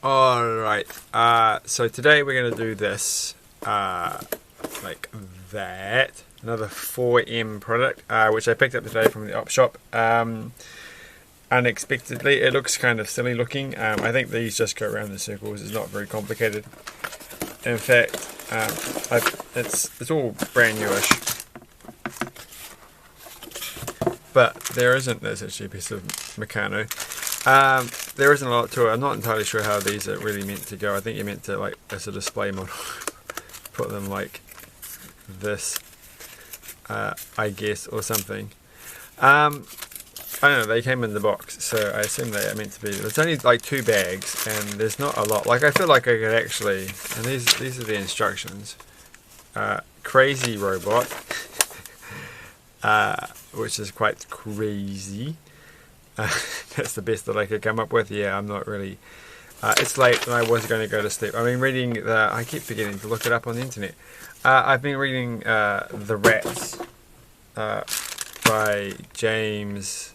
Alright, so today we're going to do this, like that. Another 4M product, which I picked up today from the op shop. Unexpectedly, it looks kind of silly looking. I think these just go around in circles. It's not very complicated. In fact, it's all brand newish. But there isn't. There's actually a piece of Meccano. There isn't a lot to it. I'm not entirely sure how these are really meant to go. I think you're meant to, like, as a display model, put them like this, I guess, or something. I don't know, they came in the box, so I assume they are meant to be. There's only like 2 bags, and there's not a lot. Like, I feel like I could actually, and these are the instructions. Crazy robot, which is quite crazy. That's the best that I could come up with. Yeah, I'm not really. It's late and I was going to go to sleep. I've been reading I keep forgetting to look it up on the internet. I've been reading The Rats by James.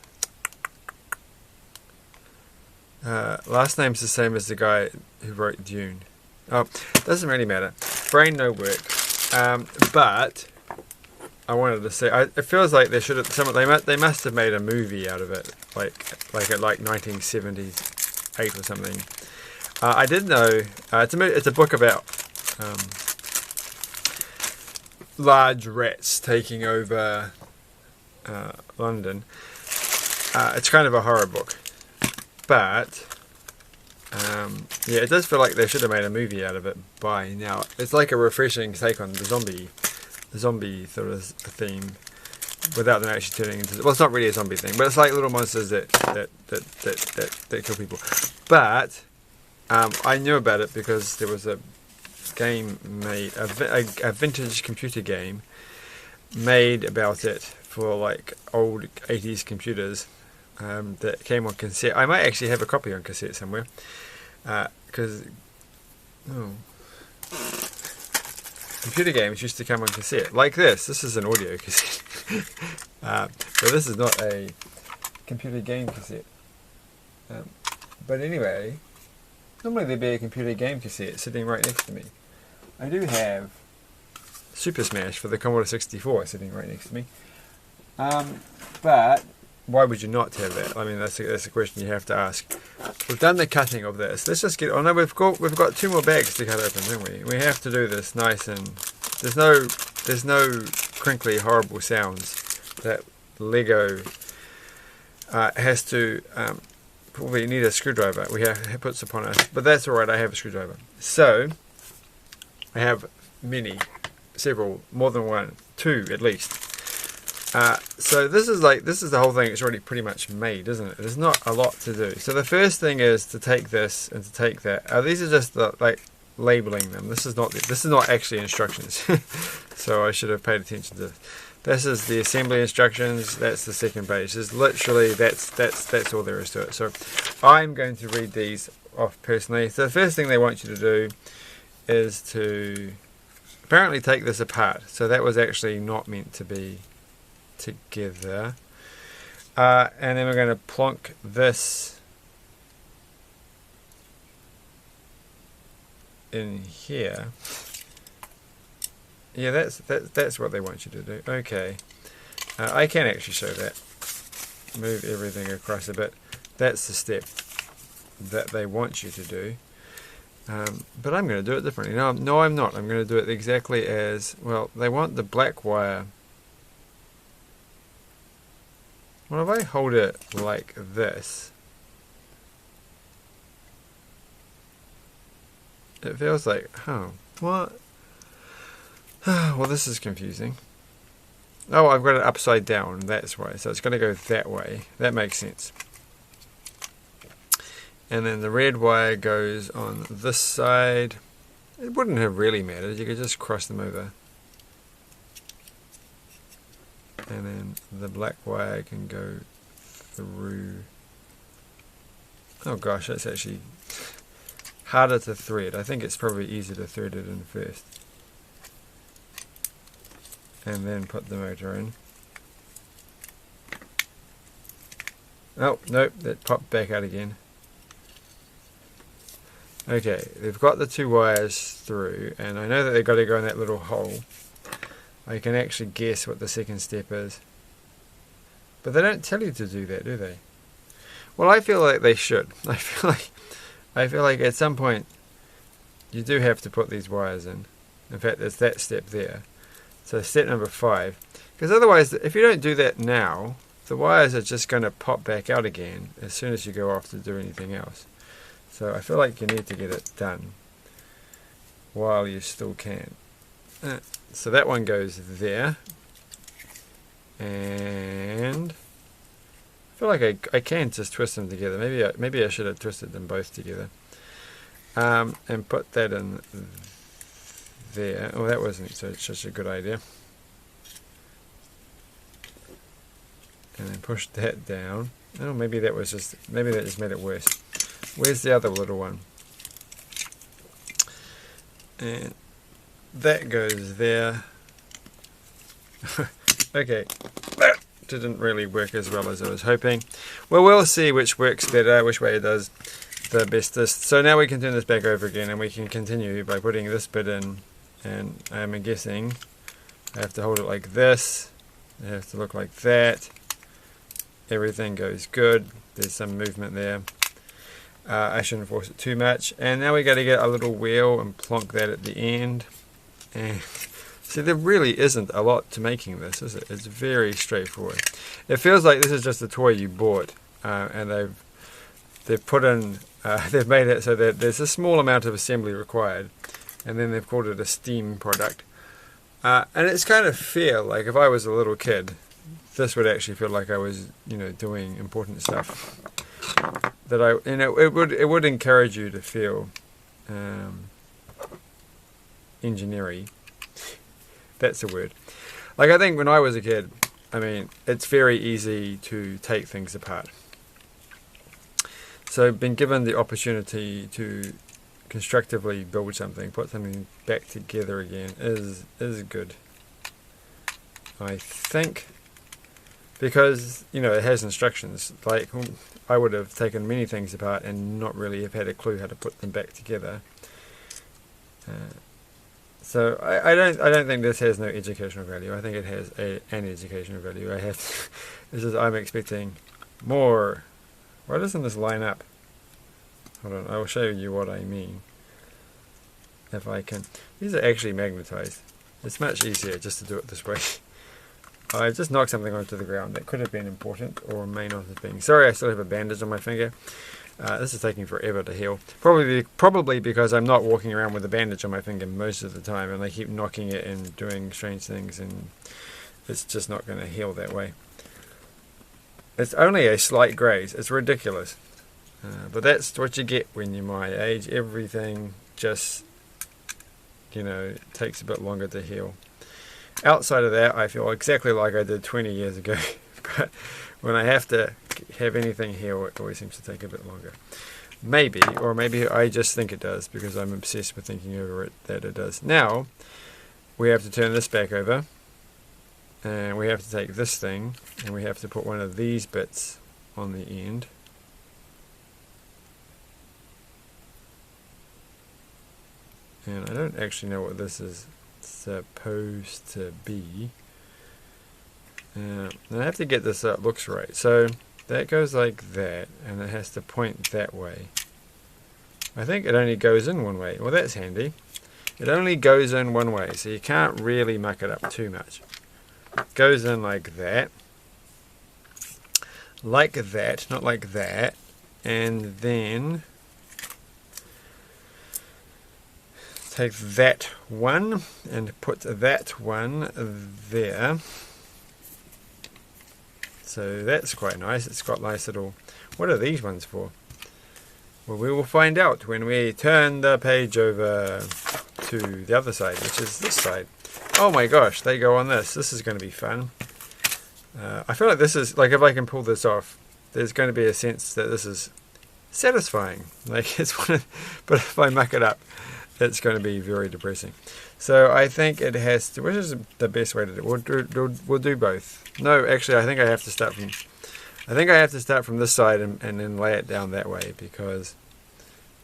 Last name's the same as the guy who wrote Dune. Oh, doesn't really matter. Brain no work. But I wanted to say, it feels like they should have. They must have made a movie out of it, like at 1978 or something. I did know it's a book about large rats taking over London. It's kind of a horror book, but yeah, it does feel like they should have made a movie out of it by now. It's like a refreshing take on the zombie sort of theme, without them actually turning into. Well, it's not really a zombie thing, but it's like little monsters that kill people. But I knew about it because there was a game made, a vintage computer game made about it for like old 80s computers that came on cassette. I might actually have a copy on cassette somewhere because computer games used to come on cassette like this. This is an audio cassette. So this is not a computer game cassette. But anyway, normally there'd be a computer game cassette sitting right next to me. I do have Super Smash for the Commodore 64 sitting right next to me. But why would you not have that? I mean, that's a question you have to ask. We've done the cutting of this. Let's just get. Oh no, we've got 2 more bags to cut open, don't we? We have to do this nice and there's no crinkly, horrible sounds that Lego has to. Probably need a screwdriver. We have it puts upon us, but that's all right. I have a screwdriver. So I have several, more than 1, 2 at least. So this is the whole thing. It's already pretty much made, isn't it? There's not a lot to do. So the first thing is to take this and to take that. These are just like labeling them. This is not actually instructions. So I should have paid attention to. This is the assembly instructions. That's the second page. There's literally that's all there is to it. So I'm going to read these off personally. So the first thing they want you to do is to apparently take this apart. So that was actually not meant to be together. And then we're going to plonk this in here. Yeah, that's what they want you to do. Okay, I can actually show that. Move everything across a bit. That's the step that they want you to do. But I'm going to do it differently. No, I'm not. I'm going to do it exactly as well. They want the black wire. Well, if I hold it like this, it feels like, oh, what? Well, this is confusing. Oh, I've got it upside down. That's why. So it's going to go that way. That makes sense. And then the red wire goes on this side. It wouldn't have really mattered. You could just cross them over. And then the black wire can go through. Oh gosh, that's actually harder to thread. I think it's probably easier to thread it in first. And then put the motor in. Oh, nope, that popped back out again. Okay, they've got the 2 wires through, and I know that they've got to go in that little hole. I can actually guess what the second step is. But they don't tell you to do that, do they? Well, I feel like they should. I feel like at some point you do have to put these wires in. In fact, there's that step there. So step number 5. Because otherwise, if you don't do that now, the wires are just going to pop back out again as soon as you go off to do anything else. So I feel like you need to get it done while you still can. So that one goes there. And I feel like I can just twist them together. Maybe I should have twisted them both together. And put that in there. Oh, that wasn't such a good idea. And then push that down. Oh, maybe that just made it worse. Where's the other little one? And that goes there. Okay, that didn't really work as well as I was hoping. Well, we'll see which works better, which way it does the bestest. So now we can turn this back over again, and we can continue by putting this bit in. And I'm guessing I have to hold it like this. It has to look like that. Everything goes good. There's some movement there. I shouldn't force it too much. And now we got to get a little wheel and plonk that at the end. And see, there really isn't a lot to making this, is it? It's very straightforward. It feels like this is just a toy you bought, and they've put in, they've made it so that there's a small amount of assembly required, and then they've called it a STEAM product. And it's kind of feel like if I was a little kid, this would actually feel like I was, doing important stuff. That it would encourage you to feel engineering. That's the word. Like, I think when I was a kid, it's very easy to take things apart. So being given the opportunity to constructively build something, put something back together again is good. I think, because it has instructions. Like, I would have taken many things apart and not really have had a clue how to put them back together. So I don't think this has no educational value. I think it has an educational value. I'm expecting more. Why doesn't this line up? Hold on, I will show you what I mean. If I can. These are actually magnetized. It's much easier just to do it this way. I just knocked something onto the ground that could have been important or may not have been. Sorry, I still have a bandage on my finger. This is taking forever to heal. Probably because I'm not walking around with a bandage on my finger most of the time, and I keep knocking it and doing strange things, and it's just not going to heal that way. It's only a slight graze. It's ridiculous. But that's what you get when you're my age. Everything just, takes a bit longer to heal. Outside of that, I feel exactly like I did 20 years ago. But when I have to have anything heal, it always seems to take a bit longer. Maybe I just think it does, because I'm obsessed with thinking over it that it does. Now, we have to turn this back over. And we have to take this thing, and we have to put one of these bits on the end. And I don't actually know what this is supposed to be. And I have to get this so it looks right. So that goes like that, and it has to point that way. I think it only goes in one way. Well, that's handy. It only goes in one way, so you can't really muck it up too much. It goes in like that. Like that, not like that. And then take that one and put that one there. So that's quite nice. It's got nice little... What are these ones for? Well, we will find out when we turn the page over to the other side, which is this side. Oh my gosh, they go on this. This is going to be fun. I feel like this is... Like, if I can pull this off, there's going to be a sense that this is satisfying. Like, it's one of... But if I muck it up, it's going to be very depressing. So I think it has to... Which is the best way to do it? We'll do both. No, actually, I think I have to start from... I think I have to start from this side and then lay it down that way, because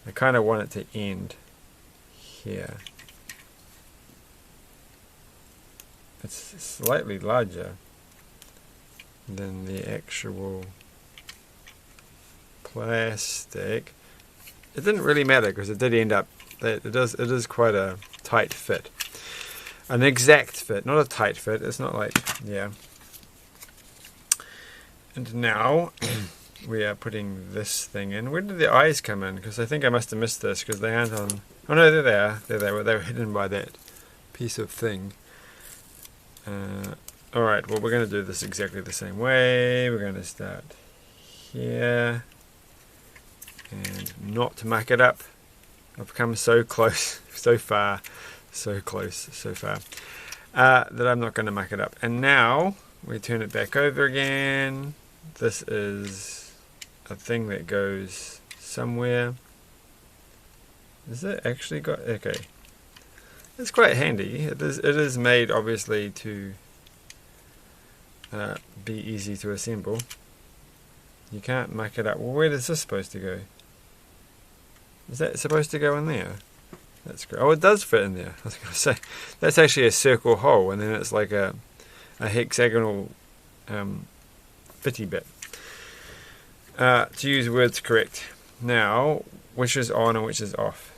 I kind of want it to end here. It's slightly larger than the actual plastic. It didn't really matter because it did end up, it is quite a tight fit. An exact fit, not a tight fit. It's not like, yeah. And now we are putting this thing in. Where did the eyes come in? Because I think I must have missed this because they aren't on. Oh no, they're there. They're there. They were hidden by that piece of thing. Alright, well we're going to do this exactly the same way. We're going to start here. And not muck it up. I've come so close, so far. So close, so far, that I'm not going to muck it up. And now we turn it back over again. This is a thing that goes somewhere. Is it actually got? Okay, it's quite handy. It is made obviously to be easy to assemble. You can't muck it up. Well, where is this supposed to go? Is that supposed to go in there? That's great. Oh, it does fit in there. I was going to say that's actually a circle hole, and then it's like a hexagonal fitty bit. To use words correct. Now, which is on and which is off?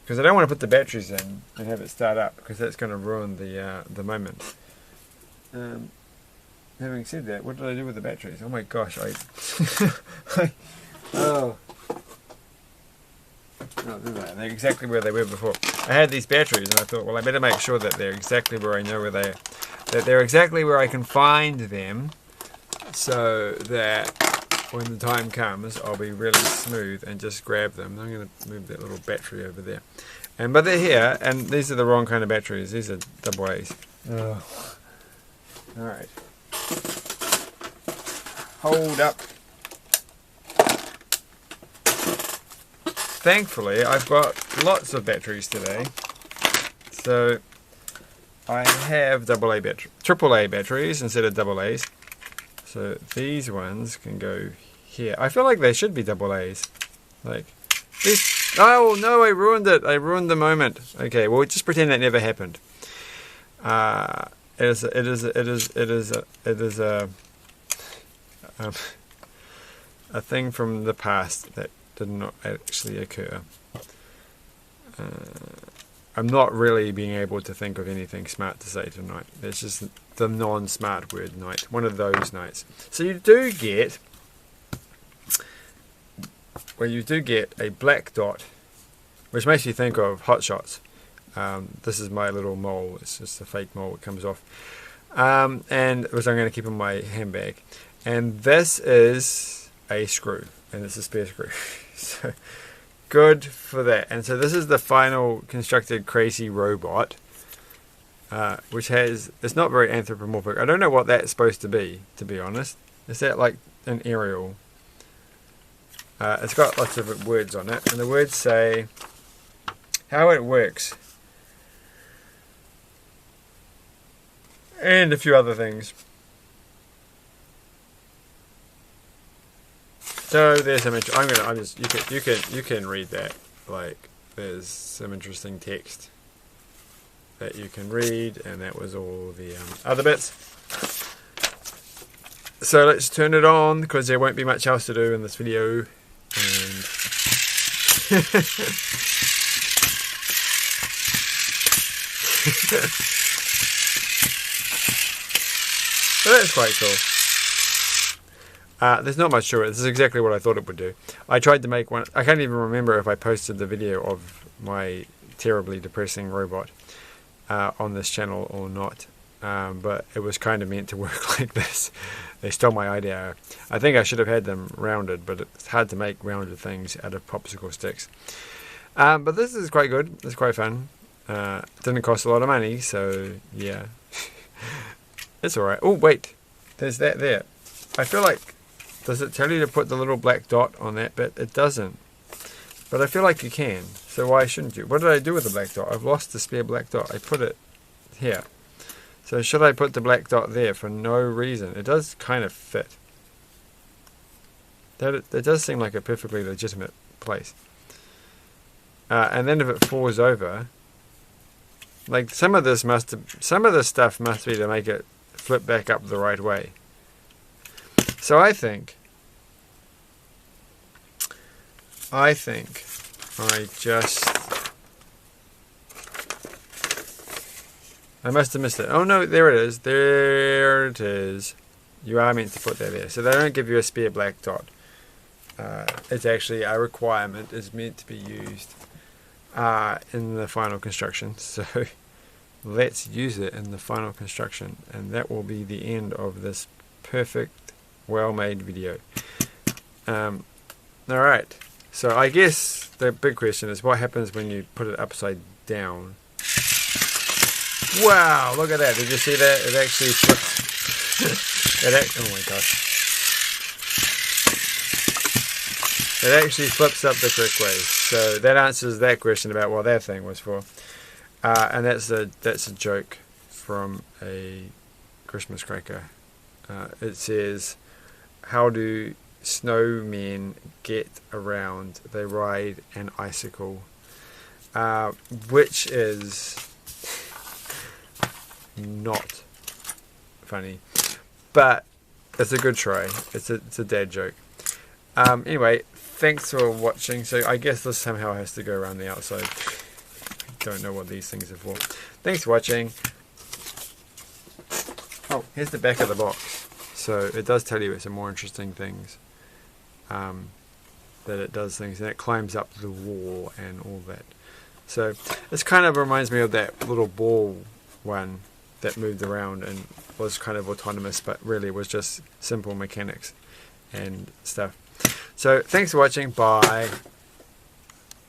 Because I don't want to put the batteries in and have it start up because that's going to ruin the moment. Having said that, what did I do with the batteries? Oh my gosh! Oh. Oh, they're exactly where they were before. I had these batteries and I thought, well, I better make sure that they're exactly where I know where they are. That they're exactly where I can find them so that when the time comes, I'll be really smooth and just grab them. I'm going to move that little battery over there. But they're here, and these are the wrong kind of batteries. These are AA's. Oh. Alright. Hold up. Thankfully, I've got lots of batteries today, so I have AAA batteries instead of AA's. So these ones can go here. I feel like they should be AA's. Like this. Oh no! I ruined it. I ruined the moment. Okay, well, just pretend that never happened. It is a thing from the past that did not actually occur. I'm not really being able to think of anything smart to say tonight. It's just the non-smart word night. One of those nights. So you do get a black dot, which makes you think of Hot Shots. This is my little mole. It's just a fake mole. It comes off. And which I'm going to keep in my handbag. And this is a screw. And it's a spare screw. So good for that. And so this is the final constructed crazy robot, which it's not very anthropomorphic. I don't know what that's supposed to be honest. Is that like an aerial? It's got lots of words on it, and the words say how it works and a few other things. So there's some. You can read that. Like there's some interesting text that you can read, and that was all the other bits. So let's turn it on because there won't be much else to do in this video. And so that's quite cool. There's not much to it. This is exactly what I thought it would do. I tried to make one. I can't even remember if I posted the video of my terribly depressing robot on this channel or not. But it was kind of meant to work like this. They stole my idea. I think I should have had them rounded, but it's hard to make rounded things out of popsicle sticks. But this is quite good. It's quite fun. Didn't cost a lot of money, so yeah. It's alright. Oh, wait. There's that there. I feel like... Does it tell you to put the little black dot on that bit? It doesn't. But I feel like you can. So why shouldn't you? What did I do with the black dot? I've lost the spare black dot. I put it here. So should I put the black dot there for no reason? It does kind of fit. It does seem like a perfectly legitimate place. and then if it falls over, like some of this stuff must be to make it flip back up the right way. So I think I must have missed it. Oh no, there it is. There it is. You are meant to put that there. So they don't give you a spare black dot. It's actually a requirement. It's meant to be used in the final construction. So let's use it in the final construction. And that will be the end of this perfect, well-made video. Alright. So I guess the big question is what happens when you put it upside down? Wow, look at that. Did you see that? It actually flips. Oh my gosh. It actually flips up the correct way. So that answers that question about what that thing was for. And that's a joke from a Christmas cracker. It says, how do snowmen get around? They ride an icicle. Which is not funny, but it's a good try. It's a dad joke. Anyway, thanks for watching. So I guess this somehow has to go around the outside. I don't know what these things are for. Thanks for watching. Oh, here's the back of the box. So it does tell you some more interesting things. That it does things and it climbs up the wall and all that. So this kind of reminds me of that little ball one that moved around and was kind of autonomous, but really was just simple mechanics and stuff. So thanks for watching. Bye.